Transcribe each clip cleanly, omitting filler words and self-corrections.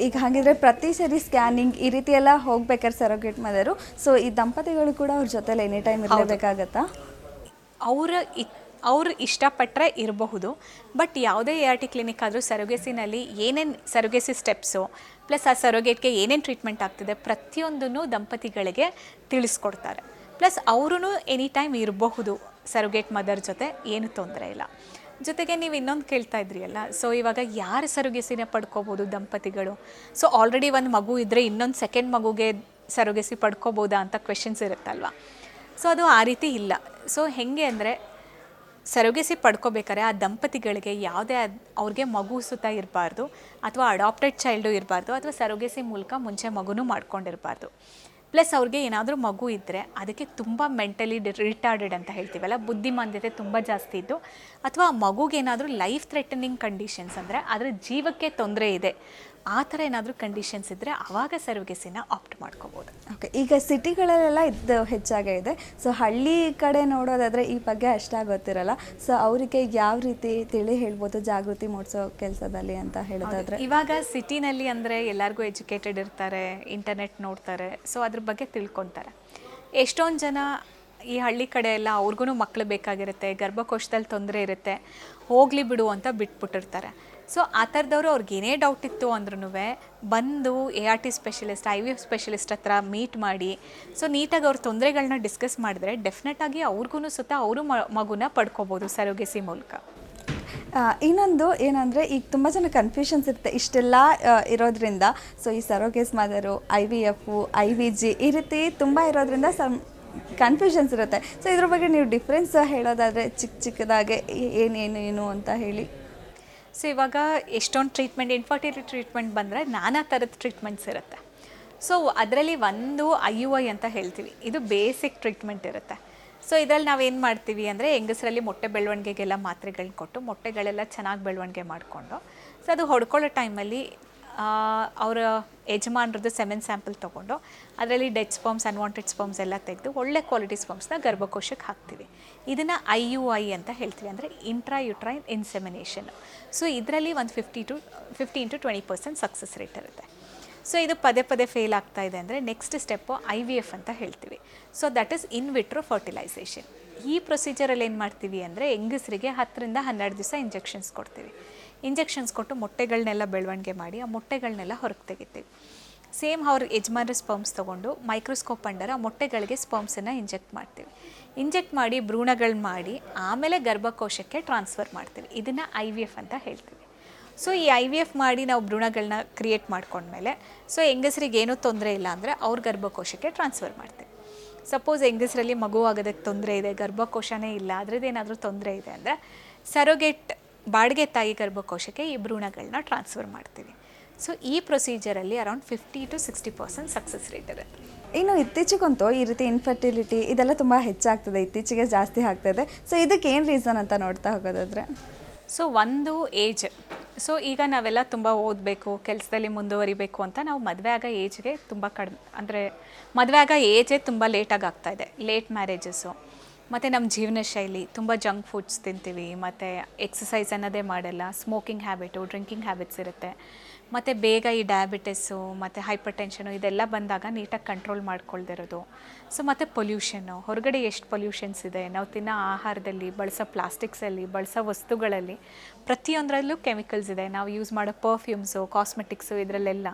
ಈಗ ಹಾಗಿದ್ರೆ ಪ್ರತಿ ಸರಿ ಸ್ಕ್ಯಾನಿಂಗ್ ಈ ರೀತಿ ಎಲ್ಲ ಹೋಗ್ಬೇಕಾದ್ರೆ ಸರೋಗೇಟ್ ಮದರು, ಸೊ ಈ ದಂಪತಿಗಳು ಕೂಡ ಅವ್ರ ಜೊತೆಲಿ ಎನಿ ಟೈಮ್ ಇರಲೇಬೇಕಾಗತ್ತಾ? ಅವರ ಅವ್ರು ಇಷ್ಟಪಟ್ಟರೆ ಇರಬಹುದು. ಬಟ್ ಯಾವುದೇ ಎ ಆರ್ ಟಿ ಕ್ಲಿನಿಕ್ ಆದರೂ ಸರೋಗೆಸಿನಲ್ಲಿ ಏನೇನು ಸರೋಗೆಸಿ ಸ್ಟೆಪ್ಸು ಪ್ಲಸ್ ಆ ಸರೋಗೇಟ್ಗೆ ಏನೇನು ಟ್ರೀಟ್ಮೆಂಟ್ ಆಗ್ತಿದೆ ಪ್ರತಿಯೊಂದನ್ನು ದಂಪತಿಗಳಿಗೆ ತಿಳಿಸ್ಕೊಡ್ತಾರೆ. ಪ್ಲಸ್ ಅವರೂ ಎನಿ ಟೈಮ್ ಇರಬಹುದು ಸರೋಗೇಟ್ ಮದರ್ ಜೊತೆ, ಏನು ತೊಂದರೆ ಇಲ್ಲ. ಜೊತೆಗೆ ನೀವು ಇನ್ನೊಂದು ಕೇಳ್ತಾ ಇದ್ರಿ ಅಲ್ಲ, ಸೊ ಇವಾಗ ಯಾರು ಸರೋಗೆಸಿನ ಪಡ್ಕೋಬೋದು ದಂಪತಿಗಳು? ಸೊ ಆಲ್ರೆಡಿ ಒಂದು ಮಗು ಇದ್ದರೆ ಇನ್ನೊಂದು ಸೆಕೆಂಡ್ ಮಗುಗೆ ಸರೋಗೆಸಿ ಪಡ್ಕೋಬೋದಾ ಅಂತ ಕ್ವೆಶನ್ಸ್ ಇರುತ್ತಲ್ವ. ಸೊ ಅದು ಆ ರೀತಿ ಇಲ್ಲ. ಸೊ ಹೇಗೆ ಅಂದರೆ ಸರೋಗೆಸಿ ಪಡ್ಕೋಬೇಕಾದ್ರೆ ಆ ದಂಪತಿಗಳಿಗೆ ಯಾವುದೇ ಅವ್ರಿಗೆ ಮಗು ಸುತ್ತ ಇರಬಾರ್ದು, ಅಥವಾ ಅಡಾಪ್ಟೆಡ್ ಚೈಲ್ಡು ಇರಬಾರ್ದು, ಅಥವಾ ಸರೋಗೆಸಿ ಮೂಲಕ ಮುಂಚೆ ಮಗುನೂ ಮಾಡ್ಕೊಂಡಿರಬಾರ್ದು. ಪ್ಲಸ್ ಅವ್ರಿಗೆ ಏನಾದರೂ ಮಗು ಇದ್ದರೆ ಅದಕ್ಕೆ ತುಂಬ ಮೆಂಟಲಿ ರಿಟಾರ್ಡೆಡ್ ಅಂತ ಹೇಳ್ತೀವಲ್ಲ, ಬುದ್ಧಿಮಾಂದ್ಯತೆ ತುಂಬ ಜಾಸ್ತಿ ಇದ್ದು, ಅಥವಾ ಮಗುಗೇನಾದರೂ ಲೈಫ್ ಥ್ರೆಟನಿಂಗ್ ಕಂಡೀಷನ್ಸ್ ಅಂದರೆ ಅದರ ಜೀವಕ್ಕೆ ತೊಂದರೆ ಇದೆ, ಆ ಥರ ಏನಾದರೂ ಕಂಡೀಷನ್ಸ್ ಇದ್ದರೆ ಆವಾಗ ಸರೋಗೆಸಿನ ಆಪ್ಟ್ ಮಾಡ್ಕೋಬೋದು. ಓಕೆ, ಈಗ ಸಿಟಿಗಳಲ್ಲೆಲ್ಲ ಇದು ಹೆಚ್ಚಾಗೇ ಇದೆ. ಸೊ ಹಳ್ಳಿ ಕಡೆ ನೋಡೋದಾದರೆ ಈ ಬಗ್ಗೆ ಅಷ್ಟಾಗಿ ಗೊತ್ತಿರಲ್ಲ. ಸೊ ಅವರಿಗೆ ಯಾವ ರೀತಿ ತಿಳಿ ಹೇಳ್ಬೋದು ಜಾಗೃತಿ ಮೂಡಿಸೋ ಕೆಲಸದಲ್ಲಿ ಅಂತ ಹೇಳೋದಾದರೆ? ಇವಾಗ ಸಿಟಿನಲ್ಲಿ ಅಂದರೆ ಎಲ್ಲರಿಗೂ ಎಜುಕೇಟೆಡ್ ಇರ್ತಾರೆ, ಇಂಟರ್ನೆಟ್ ನೋಡ್ತಾರೆ, ಸೊ ಅದ್ರ ಬಗ್ಗೆ ತಿಳ್ಕೊತಾರೆ. ಎಷ್ಟೊಂದು ಜನ ಈ ಹಳ್ಳಿ ಕಡೆ ಎಲ್ಲ ಅವ್ರಿಗೂ ಮಕ್ಕಳು ಬೇಕಾಗಿರುತ್ತೆ, ಗರ್ಭಕೋಶದಲ್ಲಿ ತೊಂದರೆ ಇರುತ್ತೆ, ಹೋಗಲಿ ಬಿಡು ಅಂತ ಬಿಟ್ಬಿಟ್ಟಿರ್ತಾರೆ. ಸೊ ಆ ಥರದವರು ಅವ್ರಿಗೆ ಏನೇ ಡೌಟ್ ಇತ್ತು ಅಂದ್ರೂ ಬಂದು A R T specialist, I V F specialist ಹತ್ರ ಮೀಟ್ ಮಾಡಿ, ಸೊ ನೀಟಾಗಿ ಅವ್ರ ತೊಂದರೆಗಳನ್ನ ಡಿಸ್ಕಸ್ ಮಾಡಿದ್ರೆ ಡೆಫಿನೆಟಾಗಿ ಅವ್ರಿಗೂ ಸುತ್ತ ಅವರು ಮಗುನ ಪಡ್ಕೋಬೋದು ಸರೋಗೆಸಿ ಮೂಲಕ. ಇನ್ನೊಂದು ಏನಂದರೆ ಈಗ ತುಂಬ ಜನ ಕನ್ಫ್ಯೂಷನ್ಸ್ ಇರುತ್ತೆ ಇಷ್ಟೆಲ್ಲ ಇರೋದ್ರಿಂದ. ಸೊ ಈ surrogates mother, I V F, I V G ಈ ರೀತಿ ತುಂಬ ಇರೋದ್ರಿಂದ ಕನ್ಫ್ಯೂಷನ್ಸ್ ಇರುತ್ತೆ. ಸೊ ಇದ್ರ ಬಗ್ಗೆ ನೀವು ಡಿಫ್ರೆನ್ಸ್ ಹೇಳೋದಾದರೆ ಚಿಕ್ಕದಾಗೆ ಏನು ಅಂತ ಹೇಳಿ. ಸೊ ಇವಾಗ ಎಷ್ಟೊಂದು ಟ್ರೀಟ್ಮೆಂಟ್, ಇನ್ಫರ್ಟಿಲಿಟಿ ಟ್ರೀಟ್ಮೆಂಟ್ ಬಂದರೆ ನಾನಾ ಥರದ ಟ್ರೀಟ್ಮೆಂಟ್ಸ್ ಇರುತ್ತೆ. ಸೊ ಅದರಲ್ಲಿ ಒಂದು ಐ ಯು ಐ ಅಂತ ಹೇಳ್ತೀವಿ, ಇದು ಬೇಸಿಕ್ ಟ್ರೀಟ್ಮೆಂಟ್ ಇರುತ್ತೆ. ಸೊ ಇದರಲ್ಲಿ ನಾವೇನು ಮಾಡ್ತೀವಿ ಅಂದರೆ ಹೆಂಗಸರಲ್ಲಿ ಮೊಟ್ಟೆ ಬೆಳವಣಿಗೆಗೆಲ್ಲ ಮಾತ್ರೆಗಳನ್ನ ಕೊಟ್ಟು ಮೊಟ್ಟೆಗಳೆಲ್ಲ ಚೆನ್ನಾಗಿ ಬೆಳವಣಿಗೆ ಮಾಡಿಕೊಂಡು, ಸೊ ಅದು ಹೊಡ್ಕೊಳ್ಳೋ ಟೈಮಲ್ಲಿ ಅವರ ಯಜಮಾನ್ರದ್ದು ಸೆಮೆನ್ ಸ್ಯಾಂಪಲ್ ತೊಗೊಂಡು ಅದರಲ್ಲಿ ಡೆಡ್ ಸ್ಪರ್ಮ್ಸ್, ಅನ್ವಾಂಟೆಡ್ ಸ್ಪರ್ಮ್ಸ್ ಎಲ್ಲ ತೆಗೆದು ಒಳ್ಳೆ ಕ್ವಾಲಿಟಿ ಸ್ಪರ್ಮ್ಸ್ನ ಗರ್ಭಕೋಶಕ್ಕೆ ಹಾಕ್ತೀವಿ. ಇದನ್ನು ಐ ಯು ಐ ಅಂತ ಹೇಳ್ತೀವಿ, ಅಂದರೆ ಇಂಟ್ರಾಯುಟ್ರೈನ್ ಇನ್ಸೆಮಿನೇಷನ್. ಸೊ ಇದರಲ್ಲಿ ಒಂದು 15 to 20% ಸಕ್ಸಸ್ ರೇಟ್ ಇರುತ್ತೆ. ಸೊ ಇದು ಪದೇ ಪದೇ ಫೇಲ್ ಆಗ್ತಾ ಇದೆ ಅಂದರೆ next step I V F ಅಂತ ಹೇಳ್ತೀವಿ. So that is in vitro fertilisation. ಈ ಪ್ರೊಸೀಜರಲ್ಲಿ ಏನು ಮಾಡ್ತೀವಿ ಅಂದರೆ ಹೆಂಗಸರಿಗೆ 10 ರಿಂದ 12 ದಿವಸ ಇಂಜೆಕ್ಷನ್ಸ್ ಕೊಡ್ತೀವಿ. ಇಂಜೆಕ್ಷನ್ಸ್ ಕೊಟ್ಟು ಮೊಟ್ಟೆಗಳನ್ನೆಲ್ಲ ಬೆಳವಣಿಗೆ ಮಾಡಿ ಆ ಮೊಟ್ಟೆಗಳನ್ನೆಲ್ಲ ಹೊರಗೆ ತೆಗಿತೀವಿ. ಸೇಮ್ ಅವ್ರ ಯಜಮಾನ್ರ ಸ್ಪರ್ಮ್ಸ್ ತೊಗೊಂಡು ಮೈಕ್ರೋಸ್ಕೋಪ್ ಅಂಡರ್ ಆ ಮೊಟ್ಟೆಗಳಿಗೆ ಸ್ಪರ್ಮ್ಸನ್ನು ಇಂಜೆಕ್ಟ್ ಮಾಡ್ತೀವಿ. ಇಂಜೆಕ್ಟ್ ಮಾಡಿ ಭ್ರೂಣಗಳು ಮಾಡಿ ಆಮೇಲೆ ಗರ್ಭಕೋಶಕ್ಕೆ ಟ್ರಾನ್ಸ್ಫರ್ ಮಾಡ್ತೀವಿ. ಇದನ್ನು ಐ ವಿ ಎಫ್ ಅಂತ ಹೇಳ್ತೀವಿ. ಸೊ ಈ ಐ ವಿ ಎಫ್ ಮಾಡಿ ನಾವು ಭ್ರೂಣಗಳನ್ನ ಕ್ರಿಯೇಟ್ ಮಾಡ್ಕೊಂಡ್ಮೇಲೆ ಸೊ ಹೆಂಗಸರಿಗೆ ಏನೂ ತೊಂದರೆ ಇಲ್ಲ ಅಂದರೆ ಅವ್ರ ಗರ್ಭಕೋಶಕ್ಕೆ ಟ್ರಾನ್ಸ್ಫರ್ ಮಾಡ್ತೀವಿ. ಸಪೋಸ್ ಹೆಂಗಸರಲ್ಲಿ ಮಗು ಆಗೋದಕ್ಕೆ ತೊಂದರೆ ಇದೆ, ಗರ್ಭಕೋಶನೇ ಇಲ್ಲ, ಅದರದ್ದೇನಾದರೂ ತೊಂದರೆ ಇದೆ ಅಂದರೆ ಸರೋಗೇಟ್ ಬಾಡಿಗೆ ತಾಯಿ ಗರ್ಭಕೋಶಕ್ಕೆ ಈ ಭ್ರೂಣಗಳನ್ನ ಟ್ರಾನ್ಸ್ಫರ್ ಮಾಡ್ತೀವಿ. ಸೊ ಈ ಪ್ರೊಸೀಜರಲ್ಲಿ ಅರೌಂಡ್ 50 to 60% ಸಕ್ಸಸ್ ರೇಟ್ ಇದೆ. ಇನ್ನು ಇತ್ತೀಚೆಗಂತೂ ಈ ರೀತಿ ಇನ್ಫರ್ಟಿಲಿಟಿ ಇದೆಲ್ಲ ತುಂಬ ಹೆಚ್ಚಾಗ್ತದೆ, ಇತ್ತೀಚೆಗೆ ಜಾಸ್ತಿ ಆಗ್ತಾಯಿದೆ. ಸೊ ಇದಕ್ಕೆ ಏನು ರೀಸನ್ ಅಂತ ನೋಡ್ತಾ ಹೋಗೋದಾದರೆ? ಸೊ ಒಂದು ಏಜ್. ಸೊ ಈಗ ನಾವೆಲ್ಲ ತುಂಬ ಓದಬೇಕು, ಕೆಲಸದಲ್ಲಿ ಮುಂದುವರಿಬೇಕು ಅಂತ ನಾವು ಮದುವೆ ಆಗೋ ಏಜ್ಗೆ ತುಂಬ ಕಡಿಮೆ, ಅಂದರೆ ಮದುವೆ ಆಗೋ ಏಜೇ ತುಂಬ ಲೇಟಾಗಿ ಆಗ್ತಾಯಿದೆ. ಲೇಟ್ ಮ್ಯಾರೇಜಸ್ಸು, ಮತ್ತು ನಮ್ಮ ಜೀವನ ಶೈಲಿ ತುಂಬ ಜಂಕ್ ಫುಡ್ಸ್ ತಿಂತೀವಿ, ಮತ್ತು ಎಕ್ಸಸೈಸ್ ಅನ್ನೋದೇ ಮಾಡಲ್ಲ, ಸ್ಮೋಕಿಂಗ್ ಹ್ಯಾಬಿಟು, ಡ್ರಿಂಕಿಂಗ್ ಹ್ಯಾಬಿಟ್ಸ್ ಇರುತ್ತೆ, ಮತ್ತು ಬೇಗ ಈ ಡಯಾಬಿಟಿಸು ಮತ್ತು ಹೈಪರ್ ಟೆನ್ಷನು ಇದೆಲ್ಲ ಬಂದಾಗ ನೀಟಾಗಿ ಕಂಟ್ರೋಲ್ ಮಾಡ್ಕೊಳ್ದಿರೋದು. ಸೊ ಮತ್ತು ಪೊಲ್ಯೂಷನ್ನು, ಹೊರಗಡೆ ಎಷ್ಟು ಪೊಲ್ಯೂಷನ್ಸ್ ಇದೆ, ನಾವು ತಿನ್ನೋ ಆಹಾರದಲ್ಲಿ, ಬಳಸೋ ಪ್ಲಾಸ್ಟಿಕ್ಸಲ್ಲಿ, ಬಳಸೋ ವಸ್ತುಗಳಲ್ಲಿ ಪ್ರತಿಯೊಂದರಲ್ಲೂ ಕೆಮಿಕಲ್ಸ್ ಇದೆ, ನಾವು ಯೂಸ್ ಮಾಡೋ ಪರ್ಫ್ಯೂಮ್ಸು, ಕಾಸ್ಮೆಟಿಕ್ಸು ಇದರಲ್ಲೆಲ್ಲ.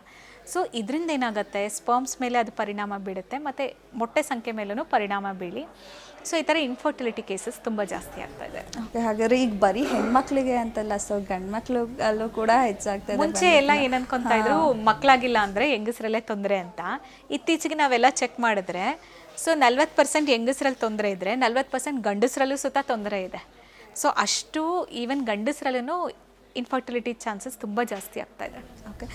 ಸೊ ಇದರಿಂದ ಏನಾಗುತ್ತೆ, ಸ್ಪರ್ಮ್ಸ್ ಮೇಲೆ ಅದು ಪರಿಣಾಮ ಬೀಳುತ್ತೆ, ಮತ್ತು ಮೊಟ್ಟೆ ಸಂಖ್ಯೆ ಮೇಲೂ ಪರಿಣಾಮ ಬೀಳಿ ಸೊ ಈ ಥರ ಇನ್ಫರ್ಟಿಲಿಟಿ ಕೇಸಸ್ ತುಂಬ ಜಾಸ್ತಿ ಆಗ್ತಾ ಇದೆ. ಓಕೆ, ಹಾಗಾದ್ರೆ ಈಗ ಬರೀ ಹೆಣ್ಮಕ್ಳಿಗೆ ಅಂತಲ್ಲ, ಸೊ ಗಂಡು ಮಕ್ಕಳಲ್ಲೂ ಕೂಡ ಹೆಚ್ಚಾಗ್ತದೆ. ಮುಂಚೆ ಎಲ್ಲ ಏನು ಅನ್ಕೊತಾ ಇದ್ರು, ಮಕ್ಕಳಾಗಿಲ್ಲ ಅಂದರೆ ಹೆಂಗಸರಲ್ಲೇ ತೊಂದರೆ ಅಂತ. ಇತ್ತೀಚೆಗೆ ನಾವೆಲ್ಲ ಚೆಕ್ ಮಾಡಿದ್ರೆ ಸೊ 40% ಹೆಂಗಸರಲ್ಲಿ ತೊಂದರೆ ಇದ್ದರೆ 40% ಗಂಡಸರಲ್ಲೂ ಸುತ್ತ ತೊಂದರೆ ಇದೆ. ಸೊ ಅಷ್ಟು ಈವನ್ ಗಂಡಸರಲ್ಲೂ ಇನ್ಫರ್ಟಿಲಿಟಿ ಚಾನ್ಸಸ್ ತುಂಬ ಜಾಸ್ತಿ ಆಗ್ತಾ ಇದೆ. ಓಕೆ,